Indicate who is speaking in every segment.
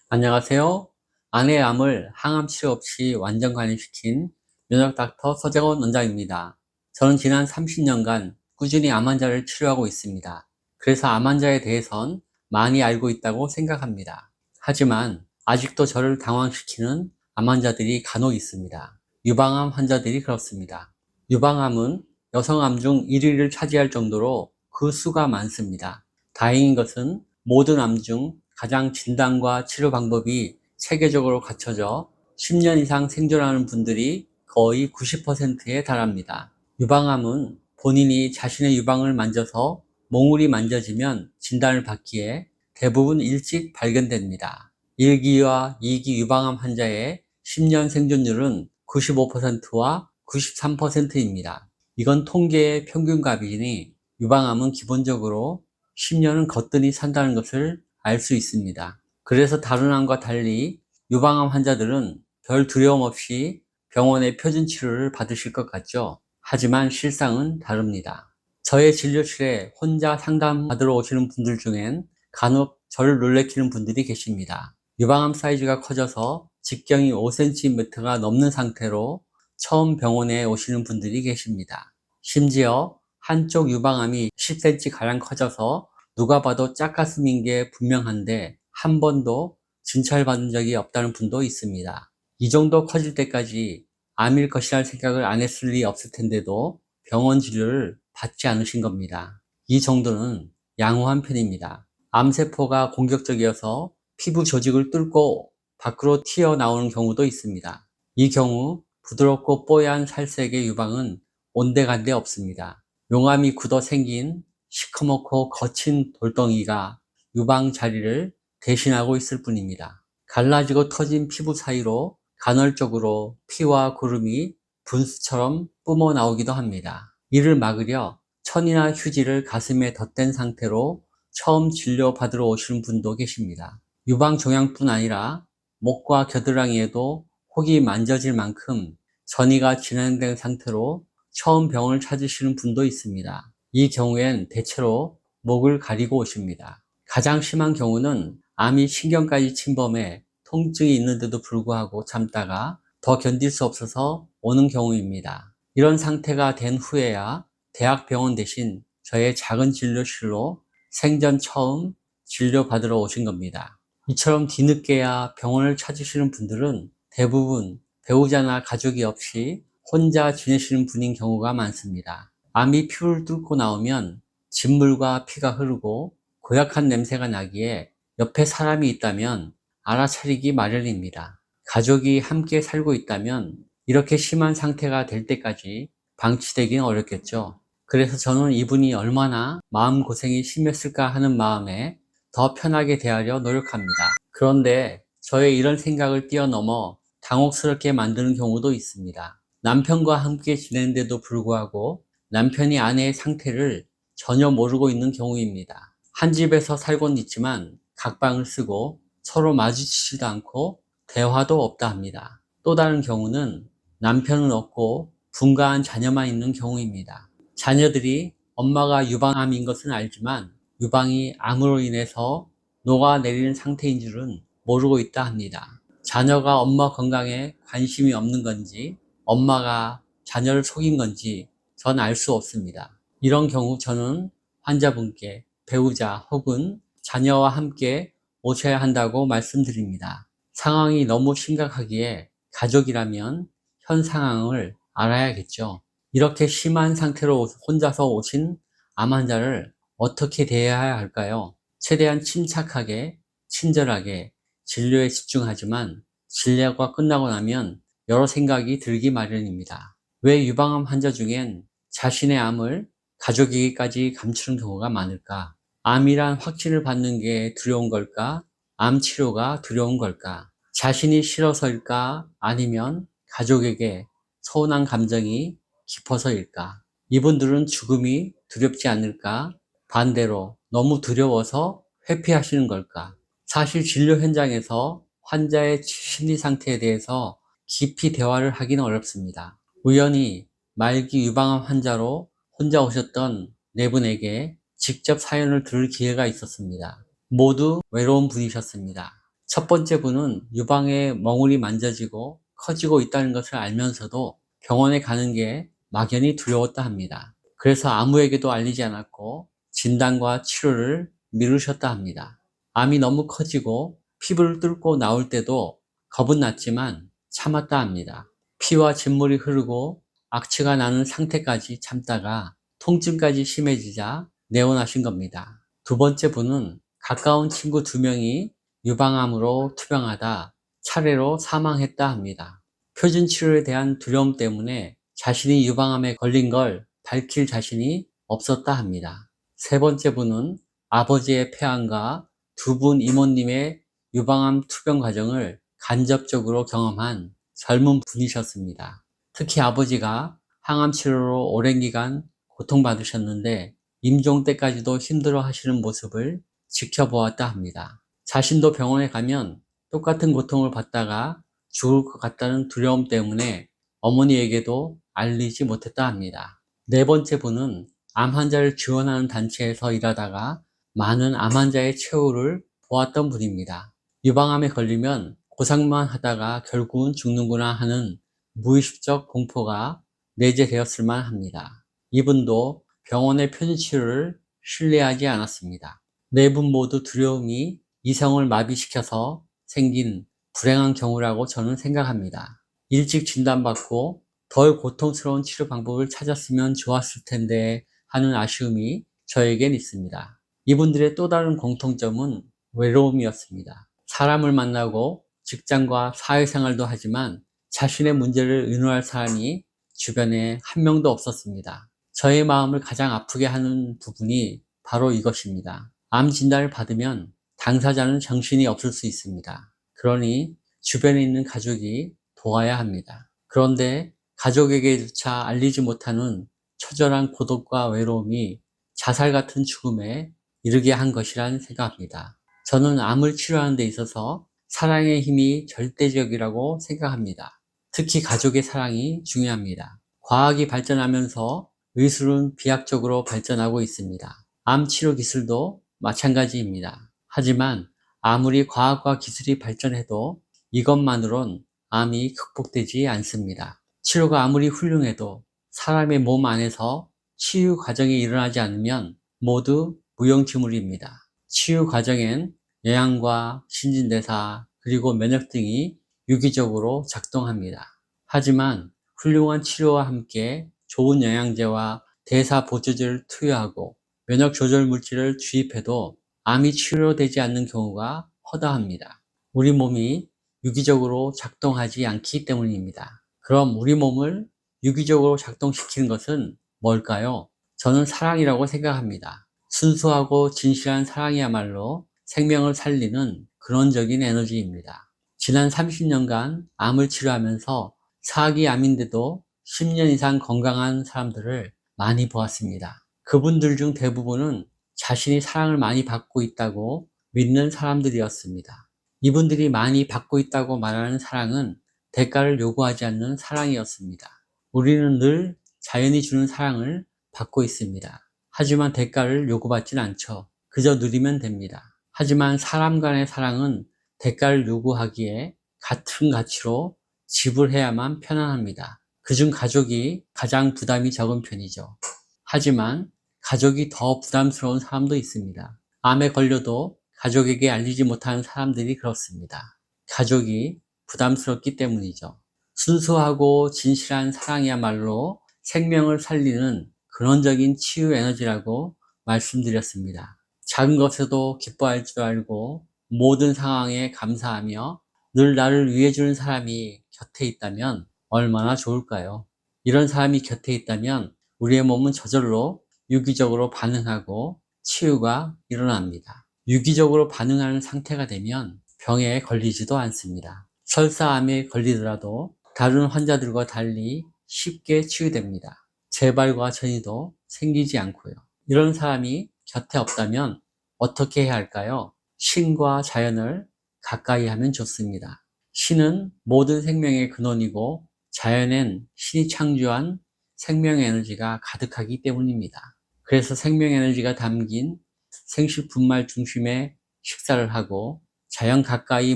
Speaker 1: 안녕하세요. 아내의 암을 항암 치료 없이 완전 관리시킨 면역 닥터 서재원 원장입니다. 저는 지난 30년간 꾸준히 암 환자를 치료하고 있습니다. 그래서 암 환자에 대해선 많이 알고 있다고 생각합니다. 하지만 아직도 저를 당황시키는 암 환자들이 간혹 있습니다. 유방암 환자들이 그렇습니다. 유방암은 여성암 중 1위를 차지할 정도로 그 수가 많습니다. 다행인 것은 모든 암 중 가장 진단과 치료 방법이 체계적으로 갖춰져 10년 이상 생존하는 분들이 거의 90%에 달합니다. 유방암은 본인이 자신의 유방을 만져서 몽울이 만져지면 진단을 받기에 대부분 일찍 발견됩니다. 1기와 2기 유방암 환자의 10년 생존율은 95%와 93%입니다. 이건 통계의 평균값이니 유방암은 기본적으로 10년은 거뜬히 산다는 것을 알 수 있습니다. 그래서 다른 암과 달리 유방암 환자들은 별 두려움 없이 병원의 표준 치료를 받으실 것 같죠? 하지만 실상은 다릅니다. 저의 진료실에 혼자 상담받으러 오시는 분들 중엔 간혹 저를 놀래키는 분들이 계십니다. 유방암 사이즈가 커져서 직경이 5cm가 넘는 상태로 처음 병원에 오시는 분들이 계십니다. 심지어 한쪽 유방암이 10cm가량 커져서 누가 봐도 짝가슴인 게 분명한데 한 번도 진찰받은 적이 없다는 분도 있습니다. 이 정도 커질 때까지 암일 것이라는 생각을 안 했을 리 없을 텐데도 병원 진료를 받지 않으신 겁니다. 이 정도는 양호한 편입니다. 암세포가 공격적이어서 피부 조직을 뚫고 밖으로 튀어나오는 경우도 있습니다. 이 경우 부드럽고 뽀얀 살색의 유방은 온데간데 없습니다. 용암이 굳어 생긴 시커멓고 거친 돌덩이가 유방 자리를 대신하고 있을 뿐입니다. 갈라지고 터진 피부 사이로 간헐적으로 피와 구름이 분수처럼 뿜어 나오기도 합니다. 이를 막으려 천이나 휴지를 가슴에 덧댄 상태로 처음 진료받으러 오시는 분도 계십니다. 유방 종양뿐 아니라 목과 겨드랑이에도 혹이 만져질 만큼 전이가 진행된 상태로 처음 병을 찾으시는 분도 있습니다. 이 경우엔 대체로 목을 가리고 오십니다. 가장 심한 경우는 암이 신경까지 침범해 통증이 있는데도 불구하고 참다가 더 견딜 수 없어서 오는 경우입니다. 이런 상태가 된 후에야 대학병원 대신 저의 작은 진료실로 생전 처음 진료받으러 오신 겁니다. 이처럼 뒤늦게야 병원을 찾으시는 분들은 대부분 배우자나 가족이 없이 혼자 지내시는 분인 경우가 많습니다. 암이 피부를 뚫고 나오면 진물과 피가 흐르고 고약한 냄새가 나기에 옆에 사람이 있다면 알아차리기 마련입니다. 가족이 함께 살고 있다면 이렇게 심한 상태가 될 때까지 방치되기는 어렵겠죠. 그래서 저는 이분이 얼마나 마음고생이 심했을까 하는 마음에 더 편하게 대하려 노력합니다. 그런데 저의 이런 생각을 뛰어넘어 당혹스럽게 만드는 경우도 있습니다. 남편과 함께 지내는데도 불구하고 남편이 아내의 상태를 전혀 모르고 있는 경우입니다. 한 집에서 살고는 있지만 각방을 쓰고 서로 마주치지도 않고 대화도 없다 합니다. 또 다른 경우는 남편은 없고 분가한 자녀만 있는 경우입니다. 자녀들이 엄마가 유방암인 것은 알지만 유방이 암으로 인해서 녹아내리는 상태인 줄은 모르고 있다 합니다. 자녀가 엄마 건강에 관심이 없는 건지 엄마가 자녀를 속인 건지 전 알 수 없습니다. 이런 경우 저는 환자분께 배우자 혹은 자녀와 함께 오셔야 한다고 말씀드립니다. 상황이 너무 심각하기에 가족이라면 현 상황을 알아야겠죠. 이렇게 심한 상태로 혼자서 오신 암 환자를 어떻게 대해야 할까요? 최대한 침착하게, 친절하게 진료에 집중하지만 진료가 끝나고 나면 여러 생각이 들기 마련입니다. 왜 유방암 환자 중엔 자신의 암을 가족에게까지 감추는 경우가 많을까? 암이란 확진을 받는 게 두려운 걸까? 암 치료가 두려운 걸까? 자신이 싫어서일까? 아니면 가족에게 서운한 감정이 깊어서일까? 이분들은 죽음이 두렵지 않을까? 반대로 너무 두려워서 회피하시는 걸까? 사실 진료 현장에서 환자의 심리 상태에 대해서 깊이 대화를 하기는 어렵습니다. 우연히 말기 유방암 환자로 혼자 오셨던 네 분에게 직접 사연을 들을 기회가 있었습니다. 모두 외로운 분이셨습니다. 첫 번째 분은 유방에 멍울이 만져지고 커지고 있다는 것을 알면서도 병원에 가는 게 막연히 두려웠다 합니다. 그래서 아무에게도 알리지 않았고 진단과 치료를 미루셨다 합니다. 암이 너무 커지고 피부를 뚫고 나올 때도 겁은 났지만 참았다 합니다. 피와 진물이 흐르고 악취가 나는 상태까지 참다가 통증까지 심해지자 내원하신 겁니다. 두 번째 분은 가까운 친구 2명이 유방암으로 투병하다 차례로 사망했다 합니다. 표준 치료에 대한 두려움 때문에 자신이 유방암에 걸린 걸 밝힐 자신이 없었다 합니다. 세 번째 분은 아버지의 폐암과 2분 이모님의 유방암 투병 과정을 간접적으로 경험한 젊은 분이셨습니다. 특히 아버지가 항암 치료로 오랜 기간 고통받으셨는데 임종 때까지도 힘들어 하시는 모습을 지켜보았다 합니다. 자신도 병원에 가면 똑같은 고통을 받다가 죽을 것 같다는 두려움 때문에 어머니에게도 알리지 못했다 합니다. 네 번째 분은 암 환자를 지원하는 단체에서 일하다가 많은 암 환자의 최후를 보았던 분입니다. 유방암에 걸리면 고생만 하다가 결국은 죽는구나 하는 무의식적 공포가 내재되었을 만합니다. 이분도 병원의 표준치료를 신뢰하지 않았습니다. 네 분 모두 두려움이 이성을 마비시켜서 생긴 불행한 경우라고 저는 생각합니다. 일찍 진단받고 덜 고통스러운 치료 방법을 찾았으면 좋았을 텐데 하는 아쉬움이 저에겐 있습니다. 이분들의 또 다른 공통점은 외로움이었습니다. 사람을 만나고 직장과 사회생활도 하지만 자신의 문제를 의논할 사람이 주변에 한 명도 없었습니다. 저의 마음을 가장 아프게 하는 부분이 바로 이것입니다. 암 진단을 받으면 당사자는 정신이 없을 수 있습니다. 그러니 주변에 있는 가족이 도와야 합니다. 그런데 가족에게조차 알리지 못하는 처절한 고독과 외로움이 자살 같은 죽음에 이르게 한 것이란 생각합니다. 저는 암을 치료하는 데 있어서 사랑의 힘이 절대적이라고 생각합니다. 특히 가족의 사랑이 중요합니다. 과학이 발전하면서 의술은 비약적으로 발전하고 있습니다. 암 치료 기술도 마찬가지입니다. 하지만 아무리 과학과 기술이 발전해도 이것만으론 암이 극복되지 않습니다. 치료가 아무리 훌륭해도 사람의 몸 안에서 치유 과정이 일어나지 않으면 모두 무용지물입니다. 치유 과정엔 영양과 신진대사 그리고 면역 등이 유기적으로 작동합니다. 하지만 훌륭한 치료와 함께 좋은 영양제와 대사 보조제를 투여하고 면역 조절 물질을 주입해도 암이 치료되지 않는 경우가 허다합니다. 우리 몸이 유기적으로 작동하지 않기 때문입니다. 그럼 우리 몸을 유기적으로 작동시키는 것은 뭘까요? 저는 사랑이라고 생각합니다. 순수하고 진실한 사랑이야말로 생명을 살리는 근원적인 에너지입니다. 지난 30년간 암을 치료하면서 4기 암인데도 10년 이상 건강한 사람들을 많이 보았습니다. 그분들 중 대부분은 자신이 사랑을 많이 받고 있다고 믿는 사람들이었습니다. 이분들이 많이 받고 있다고 말하는 사랑은 대가를 요구하지 않는 사랑이었습니다. 우리는 늘 자연이 주는 사랑을 받고 있습니다. 하지만 대가를 요구받진 않죠. 그저 누리면 됩니다. 하지만 사람 간의 사랑은 대가를 요구하기에 같은 가치로 지불해야만 편안합니다. 그중 가족이 가장 부담이 적은 편이죠. 하지만 가족이 더 부담스러운 사람도 있습니다. 암에 걸려도 가족에게 알리지 못하는 사람들이 그렇습니다. 가족이 부담스럽기 때문이죠. 순수하고 진실한 사랑이야말로 생명을 살리는 근원적인 치유 에너지라고 말씀드렸습니다. 작은 것에도 기뻐할 줄 알고 모든 상황에 감사하며 늘 나를 위해주는 사람이 곁에 있다면 얼마나 좋을까요? 이런 사람이 곁에 있다면 우리의 몸은 저절로 유기적으로 반응하고 치유가 일어납니다. 유기적으로 반응하는 상태가 되면 병에 걸리지도 않습니다. 설사암에 걸리더라도 다른 환자들과 달리 쉽게 치유됩니다. 재발과 전이도 생기지 않고요. 이런 사람이 곁에 없다면 어떻게 해야 할까요? 신과 자연을 가까이 하면 좋습니다. 신은 모든 생명의 근원이고 자연엔 신이 창조한 생명 에너지가 가득하기 때문입니다. 그래서 생명 에너지가 담긴 생식 분말 중심의 식사를 하고 자연 가까이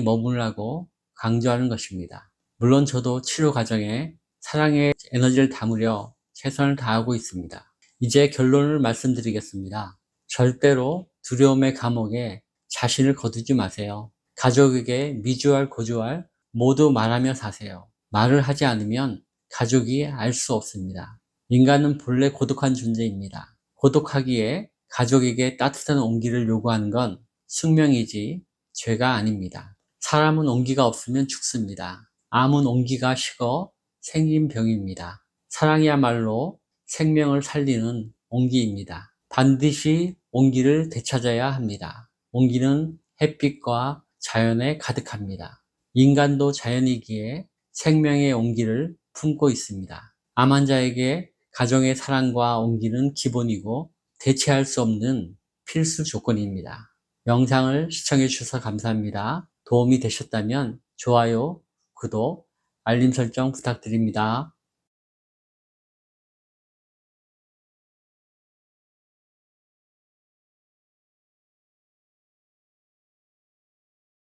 Speaker 1: 머무르라고 강조하는 것입니다. 물론 저도 치료 과정에 사랑의 에너지를 담으려 최선을 다하고 있습니다. 이제 결론을 말씀드리겠습니다. 절대로 두려움의 감옥에 자신을 거두지 마세요. 가족에게 미주알 고주알 모두 말하며 사세요. 말을 하지 않으면 가족이 알 수 없습니다. 인간은 본래 고독한 존재입니다. 고독하기에 가족에게 따뜻한 온기를 요구하는 건 숙명이지 죄가 아닙니다. 사람은 온기가 없으면 죽습니다. 암은 온기가 식어 생긴 병입니다. 사랑이야말로 생명을 살리는 온기입니다. 반드시 온기를 되찾아야 합니다. 온기는 햇빛과 자연에 가득합니다. 인간도 자연이기에 생명의 온기를 품고 있습니다. 암 환자에게 가정의 사랑과 온기는 기본이고 대체할 수 없는 필수 조건입니다. 영상을 시청해 주셔서 감사합니다. 도움이 되셨다면 좋아요, 구독, 알림 설정 부탁드립니다.